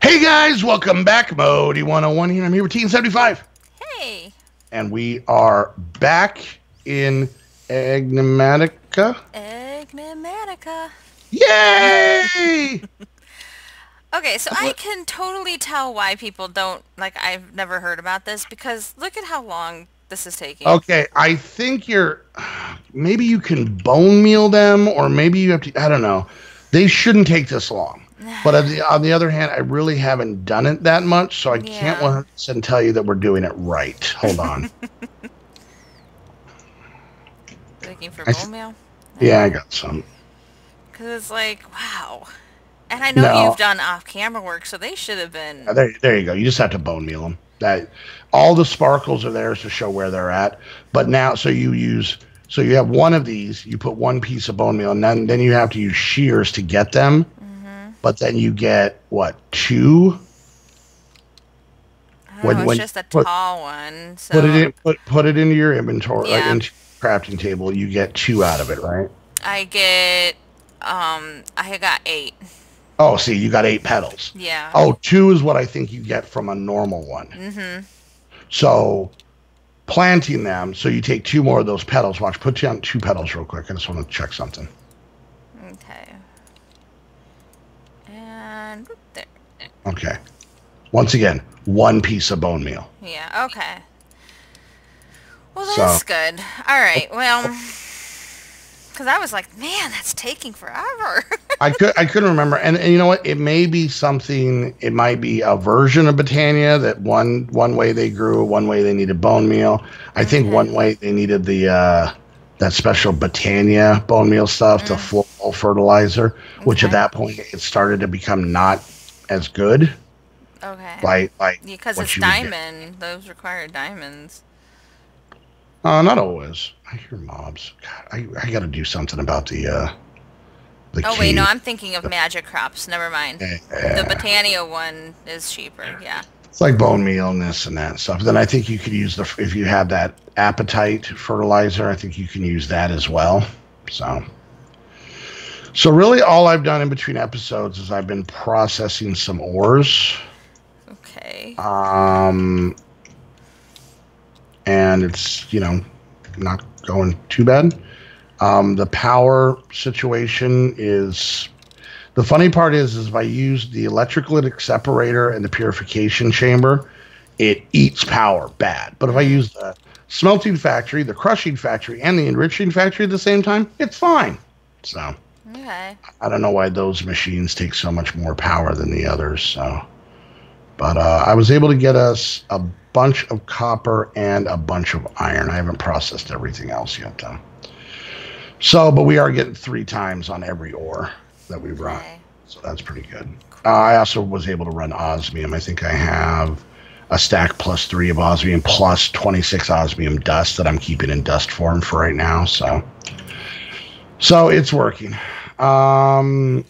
Hey guys, welcome back. Modii 101 here. I'm here with Team 75. Hey. And we are back in Enigmatica. Enigmatica. Yay! Okay, so I can totally tell why people don't, like, I've never heard about this because look at how long this is taking. Okay, I think maybe you can bone meal them, or maybe you have to, I don't know. They shouldn't take this long. But on the other hand, I really haven't done it that much, so I can't Yeah. 100% tell you that we're doing it right. Hold on. Looking for I bone th- meal? yeah, I got some. Because it's like, wow. And I know you've No, done off-camera work, so they should have been... there you go. You just have to bone meal them. That all the sparkles are there to show where they're at. But now, so you have one of these. You put one piece of bone meal, and then you have to use shears to get them. But then you get what, two? Oh, it's When just a tall one, put it so... in put it into your inventory, Yeah. into your crafting table. You get two out of it, right? I get, I got 8. Oh, see, you got 8 petals. Yeah. Oh, two is what I think you get from a normal one. So planting them, so you take two more of those petals. Watch, put down 2 petals real quick. I just want to check something. Okay. And there. Okay. Once again, one piece of bone meal. Yeah, okay. Well, So that's good. All right, well, because I was like, man, that's taking forever. I couldn't remember, and you know what? It may be something. It might be a version of Britannia that one way they grew, one way they needed bone meal. I think Okay. one way they needed the that special Britannia bone meal stuff, the full fertilizer, which at Okay. that point it started to become not as good. Okay. Like Because what it's you would get. diamond. Those require diamonds. Not always. I hear mobs. God, I got to do something about the Oh, wait, no, cave. I'm thinking of magic crops. Never mind. The Yeah. Botania one is cheaper, yeah. It's like bone meal and this and that stuff. Then I think you could use if you have that appetite fertilizer, I think you can use that as well. So really all I've done in between episodes is I've been processing some ores. Okay. And it's, not going too bad. The power situation is the funny part is if I use the electrolytic separator and the purification chamber, it eats power bad. But if I use the smelting factory, the crushing factory, and the enriching factory at the same time, it's fine. So Okay. I don't know why those machines take so much more power than the others. But I was able to get us a bunch of copper and a bunch of iron. I haven't processed everything else yet, though. So, but we are getting 3 times on every ore that we run. Okay. So that's pretty good. I also was able to run osmium. I think I have a stack +3 of osmium plus 26 osmium dust that I'm keeping in dust form for right now. So it's working. Can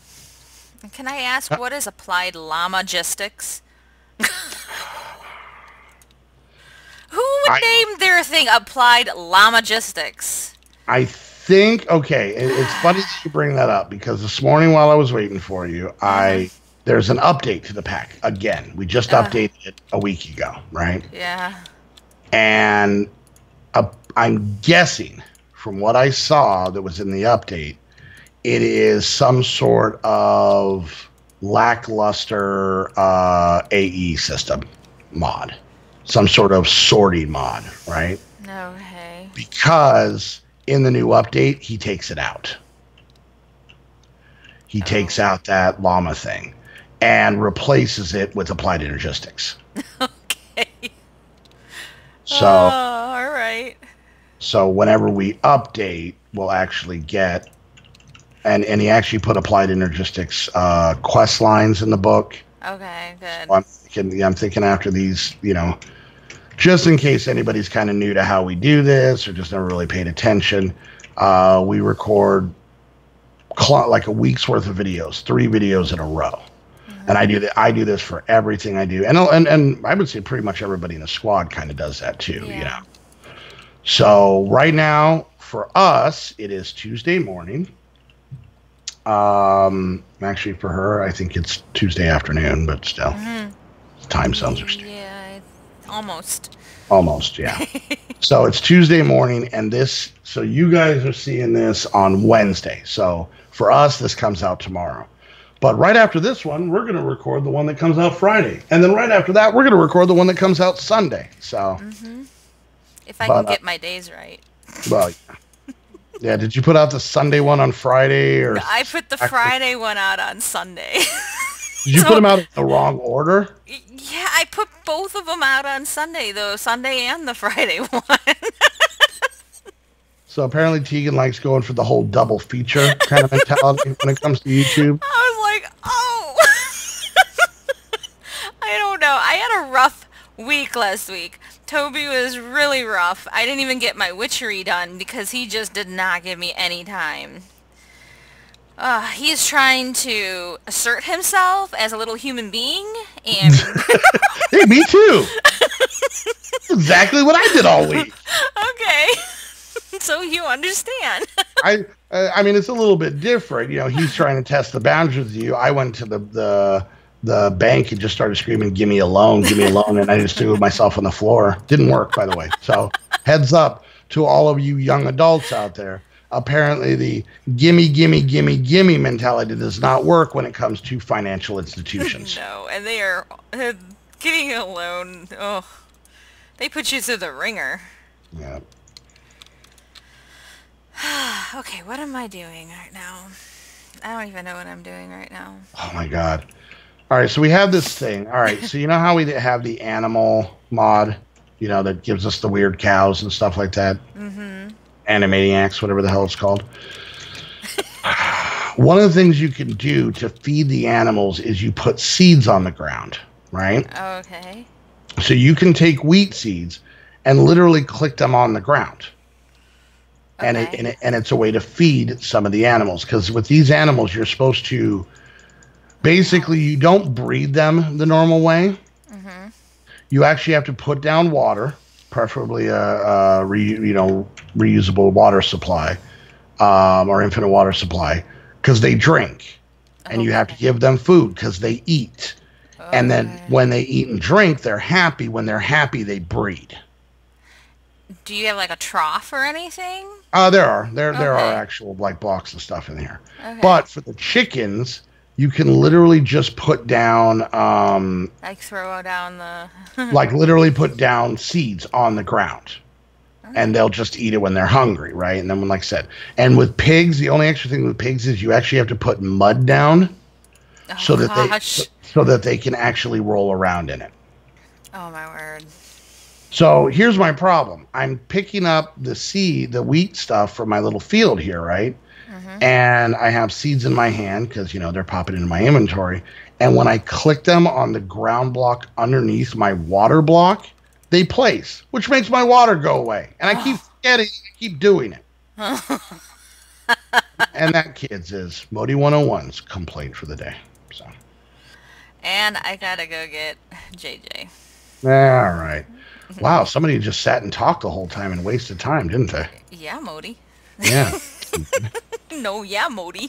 I ask, what is applied logistics? Who would name their thing applied logistics? I think it's funny that you bring that up because this morning while I was waiting for you, there's an update to the pack again. We just updated it a week ago, right? Yeah. And I'm guessing from what I saw that was in the update, it is some sort of lackluster AE system mod, some sort of sorting mod, right? No way. Because in the new update, he takes it out. He takes out that llama thing and replaces it with applied energistics. Okay. So, all right. so whenever we update, we'll actually get, and he actually put applied energistics quest lines in the book. Okay, good. So I'm thinking after these, just in case anybody's kind of new to how we do this or just never really paid attention, we record like a week's worth of videos, 3 videos in a row. And I do this for everything I do. And I would say pretty much everybody in the squad kind of does that too, So right now for us, it is Tuesday morning. Actually, for her, I think it's Tuesday afternoon, but still, time zones are stupid. Yeah, almost. Almost, yeah. So it's Tuesday morning, and so you guys are seeing this on Wednesday. So for us, this comes out tomorrow. But right after this one, we're going to record the one that comes out Friday. And then right after that, we're going to record the one that comes out Sunday. So, If I can get my days right. Well, yeah. Did you put out the Sunday one on Friday? Or I put the Friday one out on Sunday. Did you put them out in the wrong order? Yeah, I put both of them out on Sunday, though. Sunday and the Friday one. So apparently Tegan likes going for the whole double feature kind of mentality when it comes to YouTube. I was like, oh. I don't know. I had a rough week last week. Toby was really rough. I didn't even get my witchery done because he just did not give me any time. He's trying to assert himself as a little human being, and Hey, me too. Exactly what I did all week. Okay, so you understand. I mean, it's a little bit different. You know, he's trying to test the boundaries with you. I went to the bank and just started screaming, give me a loan, and I just threw myself on the floor. Didn't work, by the way. So heads up to all of you young adults out there. Apparently the gimme mentality does not work when it comes to financial institutions. No, and they are getting a loan. Oh, they put you through the ringer. Yeah. Okay, what am I doing right now? I don't even know what I'm doing right now. Oh my God. All right, so we have this thing. All right, so you know how we have the animal mod, you know, that gives us the weird cows and stuff like that? Mm-hmm. Animaniacs, whatever the hell it's called. One of the things you can do to feed the animals is you put seeds on the ground, right? Okay. So you can take wheat seeds and literally click them on the ground. Okay. And it's a way to feed some of the animals, because with these animals, you're supposed to basically, you don't breed them the normal way. Mm-hmm. You actually have to put down water, preferably a reusable water supply, or infinite water supply, because they drink, and you have to give them food because they eat. Okay. And then when they eat and drink, they're happy. When they're happy, they breed. Do you have like a trough or anything? There are actual like blocks of stuff in here. Okay. But for the chickens, you can literally just put down like throw down the like literally put down seeds on the ground. Okay. And they'll just eat it when they're hungry, right? And then when, like I said, and with pigs, the only extra thing with pigs is you actually have to put mud down so that they can actually roll around in it. Oh my word. So here's my problem. I'm picking up the wheat stuff from my little field here, right? Mm-hmm. And I have seeds in my hand because, you know, they're popping into my inventory. And when I click them on the ground block underneath my water block, they place, which makes my water go away. And I keep forgetting, I keep doing it. And that, kids, is Modii 101's complaint for the day. So. And I gotta go get JJ. All right. Wow, somebody just sat and talked the whole time and wasted time, didn't they? Yeah, Modii. Yeah. No, yeah, Modii.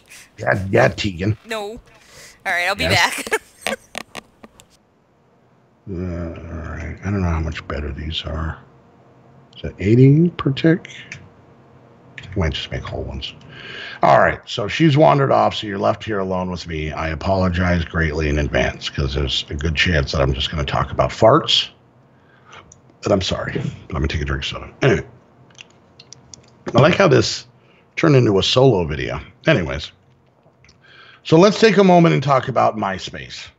Yeah, Tegan. No. All right, I'll be back. All right. I don't know how much better these are. Is it 80 per tick? I might just make whole ones. All right. So she's wandered off, so you're left here alone with me. I apologize greatly in advance because there's a good chance that I'm just going to talk about farts. But I'm sorry. But I'm going to take a drink of soda. Anyway. I like how this turned into a solo video. Anyways. So let's take a moment and talk about MySpace.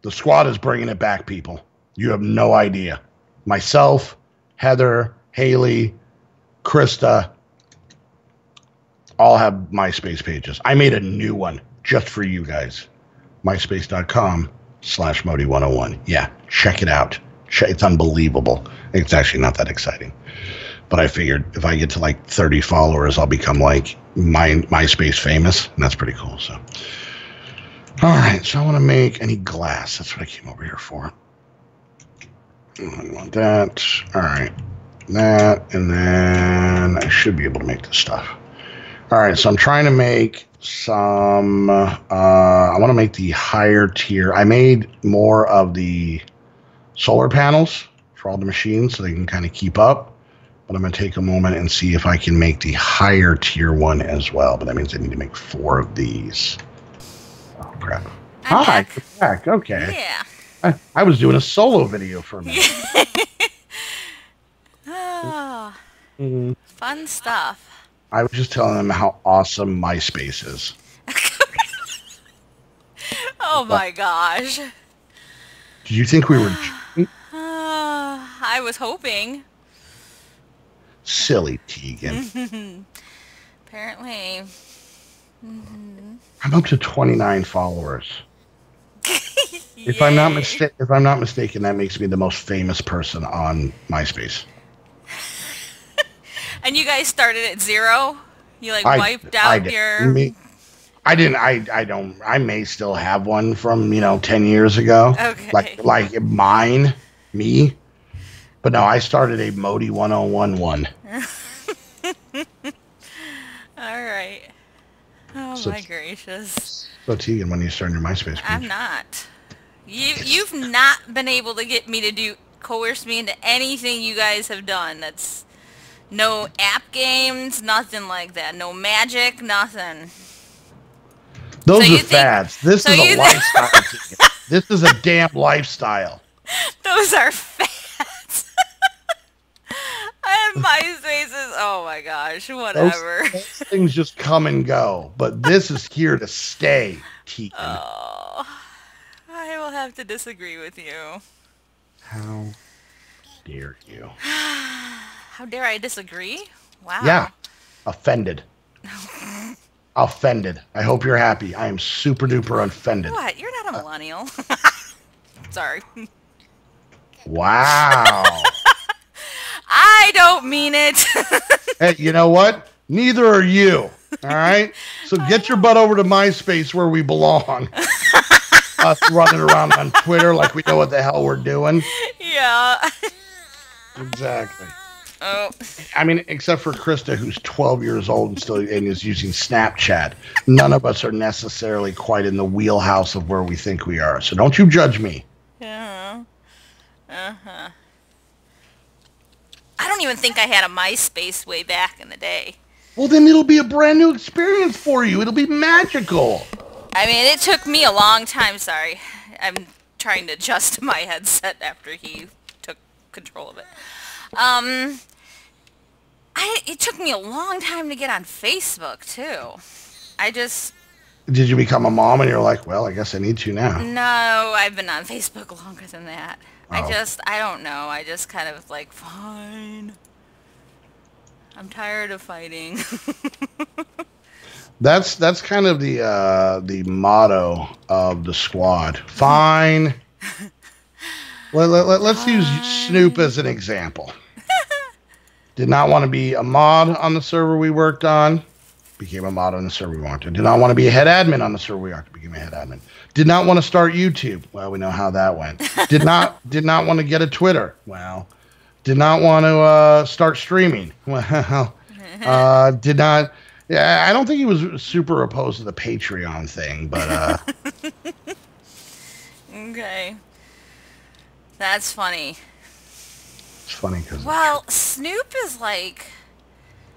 The squad is bringing it back, people. You have no idea. Myself, Heather, Haley, Krista, all have MySpace pages. I made a new one just for you guys. MySpace.com/Modii101. Yeah, check it out. It's unbelievable. It's actually not that exciting. But I figured if I get to like 30 followers, I'll become like MySpace famous. And that's pretty cool. So, all right. So I want to make any glass. That's what I came over here for. I want that. All right. That. And then I should be able to make this stuff. All right. So I'm trying to make some. I want to make the higher tier. I made more of the solar panels for all the machines so they can kind of keep up. But I'm going to take a moment and see if I can make the higher tier one as well. But that means I need to make 4 of these. Oh, crap. Hi, you're back. Okay. Yeah. I was doing a solo video for a minute. Oh, Mm-hmm. fun stuff. I was just telling them how awesome MySpace is. Oh my gosh. Did you think we were I was hoping. silly, Tegan? Apparently. I'm up to 29 followers. If I'm not mistaken, that makes me the most famous person on MySpace. And you guys started at 0? You like wiped out your... I didn't. I don't. I may still have one from 10 years ago. Okay. Like mine, me. But no, I started a Modii 1011. All right. Oh my gracious. So Tegan, when you started your MySpace page? I'm not. You've not been able to get me to coerce me into anything you guys have done. That's no app games, nothing like that. No magic, nothing. Those are fads. This is a lifestyle. This is a damn lifestyle. Those are fads. And MySpace is, oh my gosh, whatever. Those things just come and go, but this is here to stay, Tegan. Oh, I will have to disagree with you. How dare you? How dare I disagree? Wow. Yeah, offended. Offended. I hope you're happy. I am super duper offended. What? You're not a millennial. Sorry. Wow. I don't mean it. Hey, you know what? Neither are you. All right? So get your butt over to MySpace where we belong. Us running around on Twitter like we know what the hell we're doing. Yeah. Exactly. Oh. I mean, except for Krista, who's 12 years old and is using Snapchat. None of us are necessarily quite in the wheelhouse of where we think we are. So don't you judge me. Yeah. Uh-huh. I don't even think I had a MySpace way back in the day. Well, then it'll be a brand new experience for you. It'll be magical. I mean, it took me a long time. Sorry. I'm trying to adjust my headset after he took control of it. It took me a long time to get on Facebook, too. Did you become a mom and you're like, well, I guess I need to now? No, I've been on Facebook longer than that. Oh. I don't know. I just kind of like, fine. I'm tired of fighting. That's kind of the motto of the squad. Fine. Let's use Snoop as an example. Did not want to be a mod on the server we worked on. Became a mod on the server we wanted. Did not want to be a head admin on the server we worked. Became a head admin. Did not want to start YouTube. Well, we know how that went. Did not want to get a Twitter. Well, did not want to start streaming. Well, did not. Yeah, I don't think he was super opposed to the Patreon thing, but. Okay. That's funny. It's funny because. Well, Snoop is like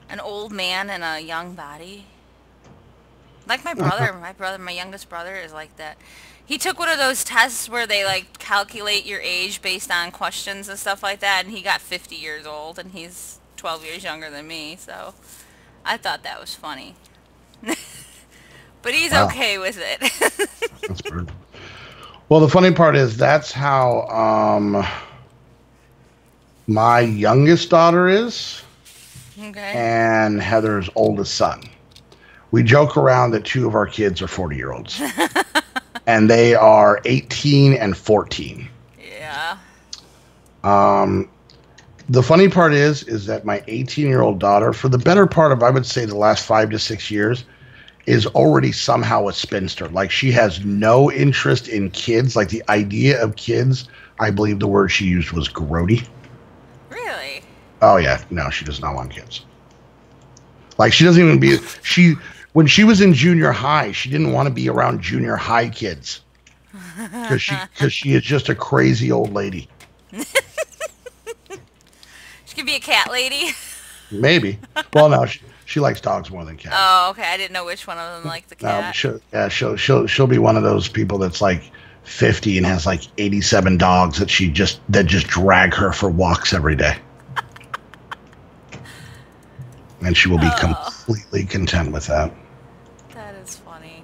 an old man in a young body. Like my brother. My youngest brother is like that. He took one of those tests where they like calculate your age based on questions and stuff like that, and he got 50 years old, and he's 12 years younger than me, so I thought that was funny. But he's okay with it. That's weird. Well, the funny part is that's how my youngest daughter is, and Heather's oldest son. We joke around that 2 of our kids are 40-year-olds, and they are 18 and 14. Yeah. The funny part is that my 18-year-old daughter, for the better part of, I would say, the last 5 to 6 years, is already somehow a spinster. Like, she has no interest in kids. Like, the idea of kids, I believe the word she used was grody. Really? Oh, yeah. No, she does not want kids. Like, she doesn't even When she was in junior high, she didn't want to be around junior high kids because she is just a crazy old lady. She could be a cat lady. Maybe. Well, no, she likes dogs more than cats. Oh, okay. I didn't know which one of them liked the cat. No, she'll be one of those people that's like 50 and has like 87 dogs that just drag her for walks every day. And she will be completely content with that. That is funny.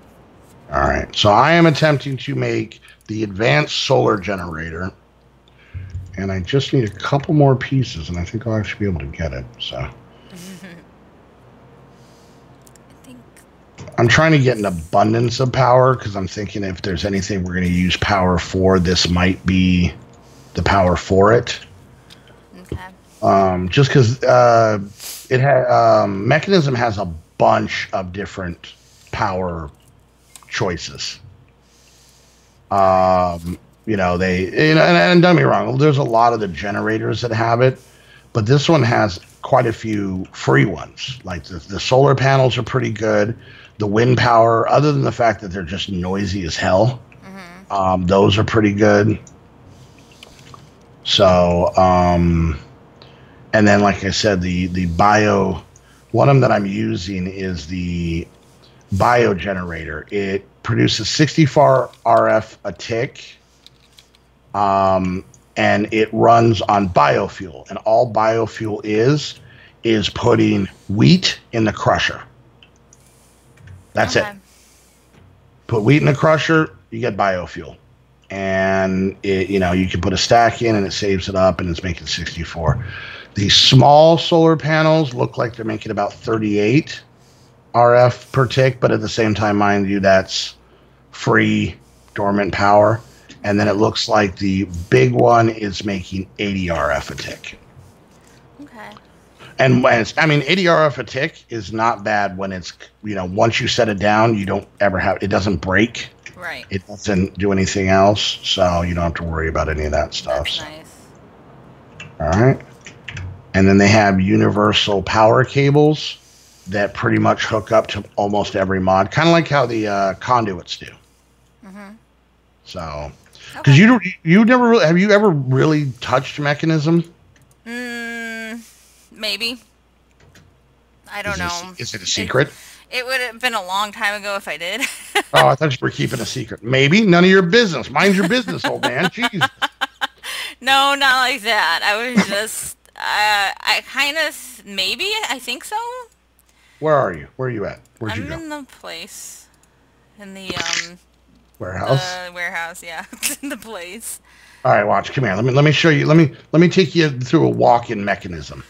All right. So I am attempting to make the advanced solar generator. And I just need a couple more pieces, and I think I'll actually be able to get it. So I think I'm trying to get an abundance of power because I'm thinking if there's anything we're going to use power for, this might be the power for it. Okay. Just because Mechanism has a bunch of different power choices. And don't get me wrong, there's a lot of the generators that have it, but this one has quite a few free ones. Like the solar panels are pretty good. The wind power, other than the fact that they're just noisy as hell, those are pretty good. So, and then like I said, the bio, one of them that I'm using is the bio generator. It produces 64 RF a tick. And it runs on biofuel, and all biofuel is putting wheat in the crusher. That's it. Put wheat in the crusher, you get biofuel, and you can put a stack in, and it saves it up, and it's making 64. The small solar panels look like they're making about 38 RF per tick, but at the same time, mind you, that's free dormant power. And then it looks like the big one is making 80 RF a tick. Okay. And 80 RF a tick is not bad when it's, once you set it down, you don't ever it doesn't break. Right. It doesn't do anything else, so you don't have to worry about any of that stuff. That's nice. All right. And then they have universal power cables that pretty much hook up to almost every mod, kind of like how the conduits do. So... Because you never really, have you ever really touched Mechanism? Maybe. I don't know. Is it a secret? It would have been a long time ago if I did. Oh, I thought you were keeping a secret. Maybe. None of your business. Mind your business, old man. Jeez. No, not like that. I was just, I kind of, maybe, I think so. Where are you? Where are you at? Where'd you go? I'm in the place. In the, warehouse? Warehouse, yeah. In the place. All right, watch. Come here. Let me show you. Let me take you through a walk-in Mechanism.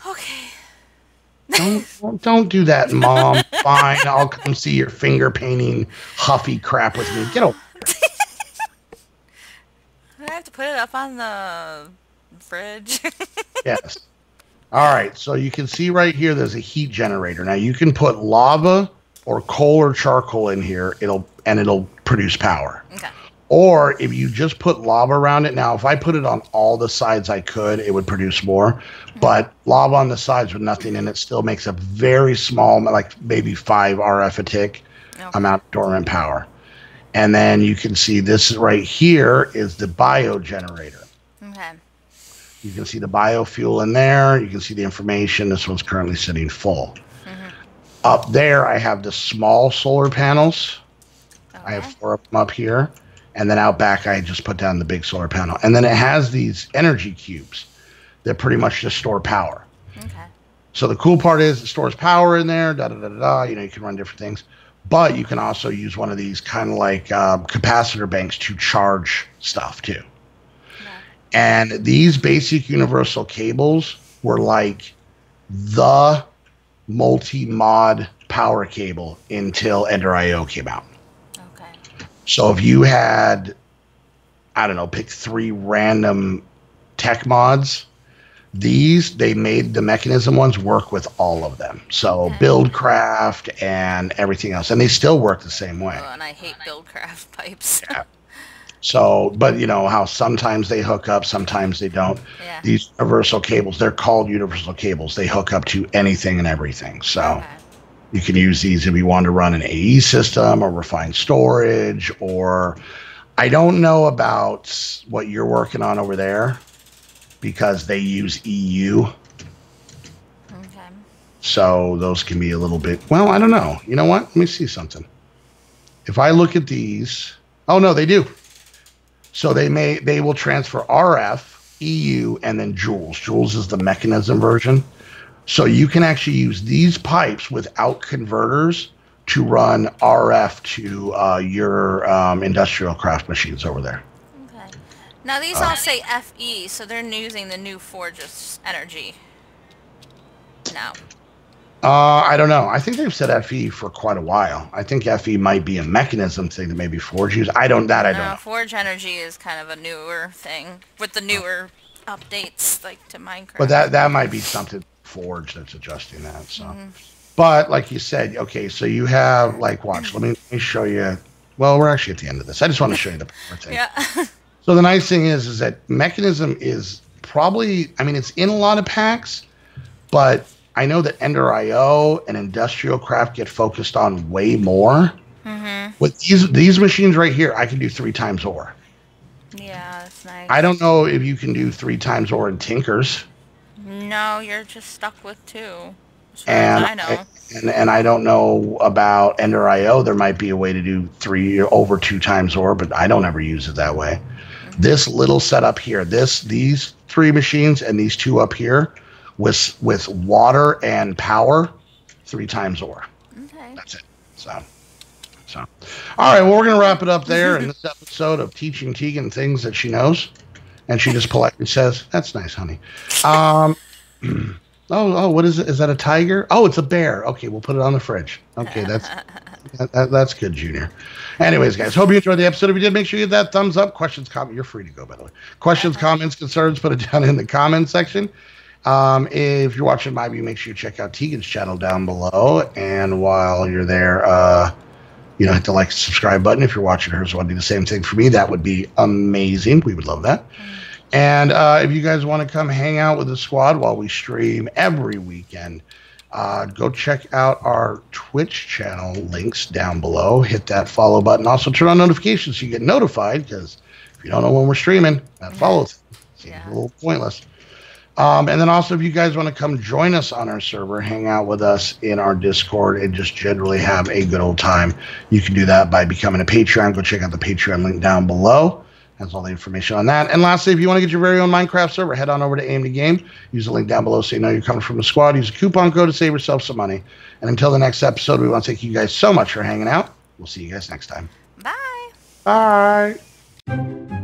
Okay. Don't do that, Mom. Fine, I'll come see your finger painting huffy crap with me. Get over. I have to put it up on the fridge. Yes. All right. So you can see right here. There's a heat generator. Now you can put lava or coal or charcoal in here. It'll produce power. Okay. Or if you just put lava around it. Now, if I put it on all the sides I could, it would produce more. But lava on the sides with nothing in it still makes a very small, like maybe 5 RF a tick amount of dormant power. And then you can see this right here is the bio generator. Okay. You can see the biofuel in there. You can see the information. This one's currently sitting full. Up there, I have the small solar panels. Okay. I have 4 of them up here. And then out back, I just put down the big solar panel. And then it has these energy cubes that pretty much just store power. Okay. So the cool part is it stores power in there, you can run different things. But you can also use one of these kind of like capacitor banks to charge stuff too. Okay. And these basic universal cables were like the multi-mod power cable until Ender.io came out. Okay. So if you had, I don't know, pick 3 random tech mods, they made the Mechanism ones work with all of them. So Buildcraft and everything else. And they still work the same way. Oh, and I hate Buildcraft pipes. Yeah. So, but you know how sometimes they hook up, sometimes they don't. Yeah. These universal cables, they're called universal cables. They hook up to anything and everything. So, You can use these if you want to run an AE system or refined storage, or I don't know about what you're working on over there because they use EU. Okay. So those can be a little bit, well, I don't know. You know what? Let me see something. If I look at these, oh no, they do. So they will transfer RF, EU, and then joules. Joules is the mechanism version. So you can actually use these pipes without converters to run RF to your industrial craft machines over there. Okay. Now these all say FE, so they're using the new Forge's energy. No. I don't know. I think they've said FE for quite a while. I think FE might be a mechanism thing that maybe Forge use. I don't know. Forge energy is kind of a newer thing with the newer updates like to Minecraft. But that might be something Forge that's adjusting that. So, but like you said, okay, so you have like watch. Let me show you. Well, we're actually at the end of this. I just want to show you the power thing. Yeah. So the nice thing is that mechanism is probably. I mean, it's in a lot of packs, but I know that Ender IO and Industrial Craft get focused on way more. With these machines right here, I can do 3 times ore. Yeah, that's nice. I don't know if you can do 3 times ore in Tinkers. No, you're just stuck with 2. As far as I know. And I don't know about Ender IO. There might be a way to do 3 over 2 times ore, but I don't ever use it that way. This little setup here, these 3 machines and these 2 up here, with water and power, 3 times ore. Okay. That's it. So. All right, well, we're going to wrap it up there in this episode of Teaching Tegan Things That She Knows. And she just politely says, that's nice, honey. What is it? Is that a tiger? Oh, it's a bear. Okay, we'll put it on the fridge. Okay, that's good, Junior. Anyways, guys, hope you enjoyed the episode. If you did, make sure you hit that thumbs up. Questions, comments. You're free to go, by the way. Questions, comments, concerns, put it down in the comments section. If you're watching my view, make sure you check out Tegan's channel down below. And while you're there, hit the like, subscribe button. If you're watching hers, want to do the same thing for me, that would be amazing. We would love that. And if you guys want to come hang out with the squad while we stream every weekend, go check out our Twitch channel links down below. Hit that follow button. Also turn on notifications so you get notified, because if you don't know when we're streaming, that follows. Seems a little pointless. And then also, if you guys want to come join us on our server, hang out with us in our Discord, and just generally have a good old time, you can do that by becoming a Patreon. Go check out the Patreon link down below. That's all the information on that. And lastly, if you want to get your very own Minecraft server, head on over to Aim to Game. Use the link down below so you know you're coming from the squad. Use a coupon code to save yourself some money. And until the next episode, we want to thank you guys so much for hanging out. We'll see you guys next time. Bye. Bye.